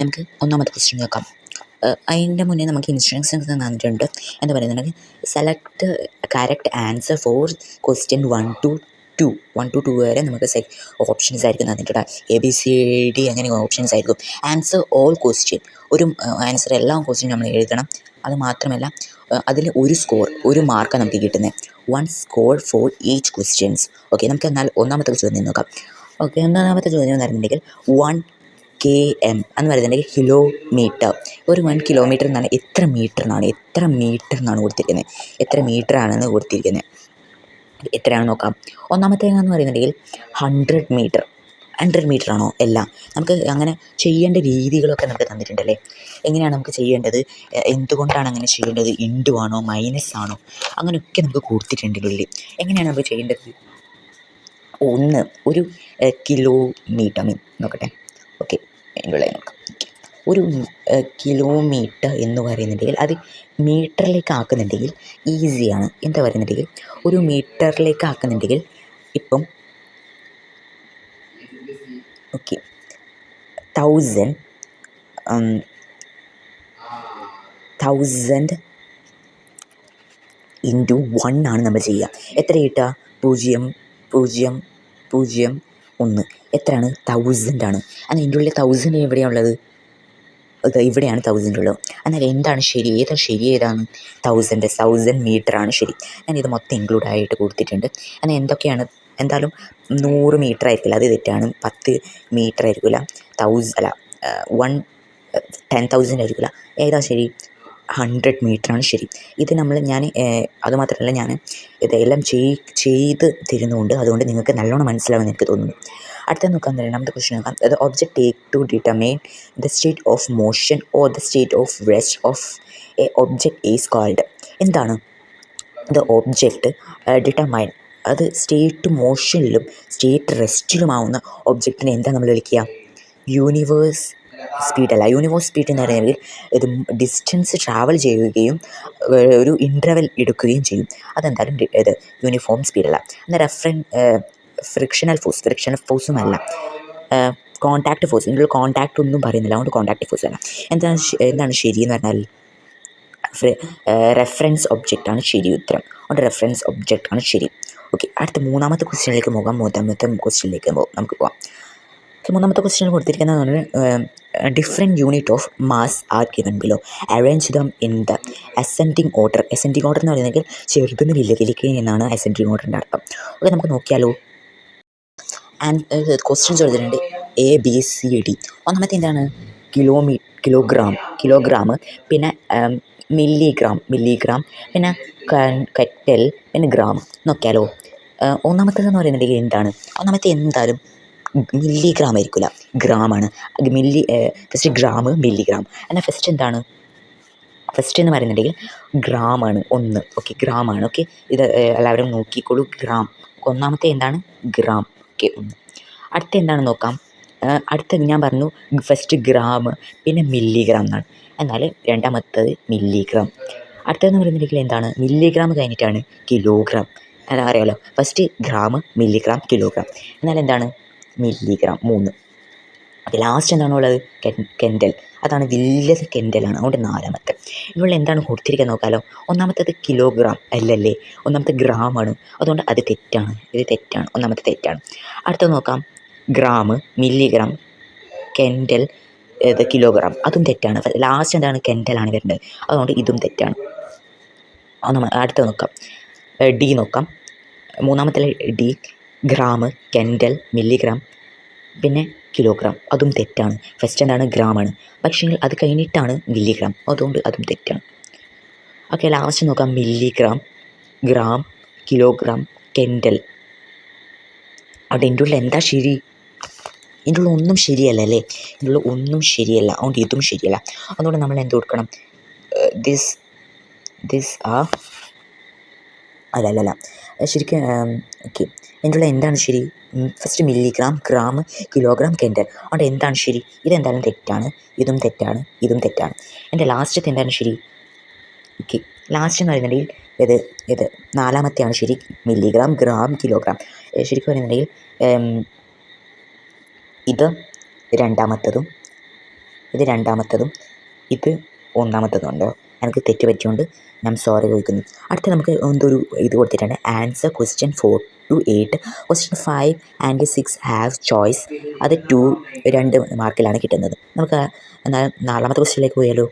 നമുക്ക് ഒന്നാമത്തെ ക്വസ്റ്റ്യൻ നോക്കാം. അതിൻ്റെ മുന്നേ നമുക്ക് ഇൻസ്ട്രക്ഷൻസ് തന്നിട്ടുണ്ട്. എന്താ പറയുന്നുണ്ടെങ്കിൽ select correct answer for question 1 to 2 വരെ നമുക്ക് ഓപ്ഷൻസ് ആയിരിക്കും തന്നിട്ടുണ്ട്. ABCD അങ്ങനെ ഓപ്ഷൻസ് ആയിരിക്കും. ആൻസർ ഓൾ ക്വസ്റ്റ്യൻ, ഒരു ആൻസർ എല്ലാ ക്വസ്റ്റ്യൻ നമ്മൾ എഴുതണം. അത് മാത്രമല്ല അതിൽ ഒരു മാർക്കാണ് നമുക്ക് കിട്ടുന്നത്. 1 score for each questions. Okay, നമുക്ക് എന്നാൽ ഒന്നാമത്തെ ചോദ്യം നോക്കാം. ഓക്കെ, ഒന്നാമത്തെ ചോദ്യം എന്ന് പറയുന്നുണ്ടെങ്കിൽ 1 km എന്ന് പറയുന്നുണ്ടെങ്കിൽ കിലോമീറ്റർ. ഒരു 1 കിലോമീറ്റർ എന്നാണ് എത്ര മീറ്റർ എന്നാണ് കൊടുത്തിരിക്കുന്നത്. എത്ര മീറ്റർ ആണെന്ന് കൊടുത്തിരിക്കുന്നത് എത്രയാണെന്ന് നോക്കാം. ഒന്നാമത്തേന്ന് പറയുന്നുണ്ടെങ്കിൽ 100 മീറ്റർ ആണോ? എല്ലാം നമുക്ക് അങ്ങനെ ചെയ്യേണ്ട രീതികളൊക്കെ നമുക്ക് തന്നിട്ടുണ്ടല്ലേ. എങ്ങനെയാണ് നമുക്ക് ചെയ്യേണ്ടത്, എന്തുകൊണ്ടാണ് അങ്ങനെ ചെയ്യേണ്ടത്, ഇൻറ്റു ആണോ മൈനസ് ആണോ, അങ്ങനെയൊക്കെ നമുക്ക് കൊടുത്തിട്ടുണ്ടെങ്കിൽ എങ്ങനെയാണ് നമുക്ക് ചെയ്യേണ്ടത്. ഒരു കിലോമീറ്റർ നോക്കട്ടെ. ഓക്കെ, അതിൻ്റെ നോക്കാം. ഒരു കിലോമീറ്റർ എന്ന് പറയുന്നുണ്ടെങ്കിൽ അത് മീറ്ററിലേക്ക് ആക്കുന്നുണ്ടെങ്കിൽ ഈസിയാണ്. എന്താ പറയുന്നുണ്ടെങ്കിൽ ഒരു മീറ്ററിലേക്ക് ആക്കുന്നുണ്ടെങ്കിൽ ഇപ്പം ഓക്കെ 1000 ഇൻറ്റു 1 ആണ് നമ്മൾ ചെയ്യുക. എത്ര കിട്ടുക? 0.001. എത്രയാണ്? 1000 ആണ്. എന്നാൽ ഇതിൻ്റെ ഉള്ളിൽ 1000 എവിടെയാണ് ഉള്ളത്? ഇവിടെയാണ് 1000 ഉള്ളത്. എന്നാൽ എന്താണ് ശരി, ഏതാണ്? 1000 മീറ്ററാണ് ശരി. ഞാനിത് മൊത്തം ഇൻക്ലൂഡ് ആയിട്ട് കൊടുത്തിട്ടുണ്ട്. എന്നാൽ എന്തൊക്കെയാണ്? എന്തായാലും 100 മീറ്റർ ആയിരിക്കില്ല, അത് തെറ്റാണ്. 10 മീറ്റർ ആയിരിക്കില്ല. 10,000 ആയിരിക്കില്ല. ഏതാ ശരി? 100 മീറ്ററാണ് ശരി. ഇത് അതുമാത്രമല്ല, ഞാൻ ഇതെല്ലാം ചെയ്ത് തരുന്നുണ്ട്. അതുകൊണ്ട് നിങ്ങൾക്ക് നല്ലോണം മനസ്സിലാവുമെന്ന് എനിക്ക് തോന്നുന്നു. അടുത്ത നോക്കാം, രണ്ടാമത്തെ ക്വസ്റ്റ്യൻ നോക്കാം. The object take to determine the state of motion or the state of rest of a object is called. എന്താണ് ദ ഒബ്ജക്റ്റ് ഡിറ്റർമൈൻ? അത് സ്റ്റേറ്റ് മോഷനിലും സ്റ്റേറ്റ് റെസ്റ്റിലുമാവുന്ന ഒബ്ജക്റ്റിനെ എന്താ നമ്മൾ വിളിക്കുക? യൂണിവേഴ്സ് സ്പീഡ് എന്ന് പറയുന്നത് ഇത് ഡിസ്റ്റൻസ് ട്രാവൽ ചെയ്യുകയും ഒരു ഇൻ്റർവെൽ എടുക്കുകയും ചെയ്യും. അതെന്തായാലും ഇത് യൂണിഫോം സ്പീഡല്ല. എന്നാൽ ഫ്രിക്ഷണൽ ഫോഴ്സും അല്ല. കോൺടാക്റ്റ് ഫോഴ്സ്, ഇതിനുള്ള കോൺടാക്റ്റ് ഒന്നും പറയുന്നില്ല, അതുകൊണ്ട് കോൺടാക്റ്റ് ഫോഴ്സ് അല്ല. എന്താണ് ശരി എന്ന് പറഞ്ഞാൽ റെഫറൻസ് ഒബ്ജക്റ്റാണ് ശരി ഉത്തരം. അതുകൊണ്ട് റെഫറൻസ് ഒബ്ജക്റ്റാണ് ശരി. ഓക്കെ, അടുത്ത മൂന്നാമത്തെ ക്വസ്റ്റ്യനിലേക്ക് പോകാം. നമുക്ക് പോകാം. മൂന്നാമത്തെ ക്വസ്റ്റ്യൻ കൊടുത്തിരിക്കുന്നത് different unit of mass R given below, arrange them in the ascending order. Ascending order എന്ന് പറയുന്നത് ചെറുതെന്ന് വലുതിലേക്ക് എന്നാണ് അസെൻഡിങ് ഓർഡറിൻ്റെ അർത്ഥം. ഓക്കെ, നമുക്ക് നോക്കിയാലോ. ആൻഡ് ക്വസ്റ്റ്യൻസ് കൊടുത്തിട്ടുണ്ട് ABCD. ഒന്നാമത്തെ എന്താണ്? കിലോഗ്രാം, പിന്നെ മില്ലിഗ്രാം, പിന്നെ കെറ്റൽ, പിന്നെ ഗ്രാം. നോക്കിയാലോ. ഒന്നാമത്തേതെന്ന് പറയുന്നുണ്ടെങ്കിൽ എന്താണ്? ഒന്നാമത്തെ എന്തായാലും മില്ലിഗ്രാം ആയിരിക്കില്ല, ഗ്രാമാണ്. First gram, milligram. എന്നാൽ ഫസ്റ്റ് എന്താണ്? ഫസ്റ്റ് എന്ന് പറയുന്നുണ്ടെങ്കിൽ ഗ്രാമാണ് 1. ഓക്കെ, ഗ്രാമാണ്. ഓക്കെ, ഇത് എല്ലാവരും നോക്കിക്കോളൂ. ഗ്രാം ഒന്നാമത്തെ എന്താണ്? ഗ്രാം. ഓക്കെ, 1. അടുത്ത എന്താണെന്ന് നോക്കാം. അടുത്ത ഞാൻ പറഞ്ഞു ഫസ്റ്റ് ഗ്രാം, പിന്നെ മില്ലിഗ്രാം എന്നാണ്. എന്നാൽ രണ്ടാമത്തത് മില്ലിഗ്രാം. അടുത്തതെന്ന് പറയുന്നുണ്ടെങ്കിൽ എന്താണ്? മില്ലിഗ്രാം കഴിഞ്ഞിട്ടാണ് കിലോഗ്രാം. അല്ല, അറിയാമല്ലോ. First gram, milligram, kilogram. എന്നാൽ എന്താണ്? മില്ലിഗ്രാം 3. ഓക്കെ, ലാസ്റ്റ് എന്താണുള്ളത്? കെൻഡൽ. അതാണ് വലിയത്, കെൻഡലാണ്. അതുകൊണ്ട് 4. ഇവിടെ എന്താണ് കൊടുത്തിരിക്കുക നോക്കാമല്ലോ. ഒന്നാമത്തേത് കിലോഗ്രാം അല്ലല്ലേ, ഒന്നാമത്തെ ഗ്രാമാണ്. അതുകൊണ്ട് അത് തെറ്റാണ്, ഇത് തെറ്റാണ്, ഒന്നാമത്തെ തെറ്റാണ്. അടുത്തത് നോക്കാം. ഗ്രാം, മില്ലിഗ്രാം, കെൻഡൽ, കിലോഗ്രാം, അതും തെറ്റാണ്. ലാസ്റ്റ് എന്താണ്? കെൻഡലാണ് വരേണ്ടത്. അതുകൊണ്ട് ഇതും തെറ്റാണ്. അടുത്തത് നോക്കാം. ഡി നോക്കാം. മൂന്നാമത്തെ ഡി, ഗ്രാം, കെൻഡൽ, മില്ലിഗ്രാം, പിന്നെ കിലോഗ്രാം, അതും തെറ്റാണ്. ഫസ്റ്റ് എന്താണ്? ഗ്രാമാണ്. പക്ഷേ അത് കഴിഞ്ഞിട്ടാണ് മില്ലിഗ്രാം, അതുകൊണ്ട് അതും തെറ്റാണ്. ഓക്കെ, ലാസ്റ്റ് നോക്കാം. Milligram, gram, kilogram, Kendall. അവിടെ എൻ്റെ ഉള്ളിൽ എന്താ ശരി? ഇതിൻ്റെ ഉള്ളിൽ ഒന്നും ശരിയല്ല അല്ലേ, ഇതിൻ്റെ ഉള്ളിൽ ഒന്നും ശരിയല്ല. അതുകൊണ്ട് ഇതും ശരിയല്ല. അതുകൊണ്ട് നമ്മൾ എന്ത് കൊടുക്കണം? ദിസ് അല്ല ശരിക്കും. ഓക്കെ, ഇതിൻ്റെ ഉള്ളിൽ എന്താണ് ശരി? First milligram, gram, kilogram, Kendall. അതുകൊണ്ട് എന്താണ് ശരി? ഇതെന്തായാലും തെറ്റാണ്, ഇതും തെറ്റാണ്, ഇതും തെറ്റാണ്. എൻ്റെ ലാസ്റ്റത്തെ എന്താണ് ശരി? ഓക്കെ, ലാസ്റ്റ് എന്ന് പറയുന്നുണ്ടെങ്കിൽ ഇത് നാലാമത്തെയാണ് ശരി. Milligram, gram, kilogram. ശരിക്കും പറയുന്നുണ്ടെങ്കിൽ ഇത് രണ്ടാമത്തതും ഇത് രണ്ടാമത്തതും ഇത് ഒന്നാമത്തതുണ്ടോ. എനിക്ക് തെറ്റ് പറ്റിയോണ്ട് ഞാൻ സോറി ചോദിക്കുന്നു. അടുത്ത നമുക്ക് എന്തൊരു ഇത് കൊടുത്തിട്ടുണ്ട്. Answer question 4 to 8. Question 5 and 6 have choice. അത് 2 മാർക്കിലാണ് കിട്ടുന്നത്. നമുക്ക് എന്നാൽ 4ാമത്തെ ക്വസ്റ്റ്യനിലേക്ക് പോയാലോ.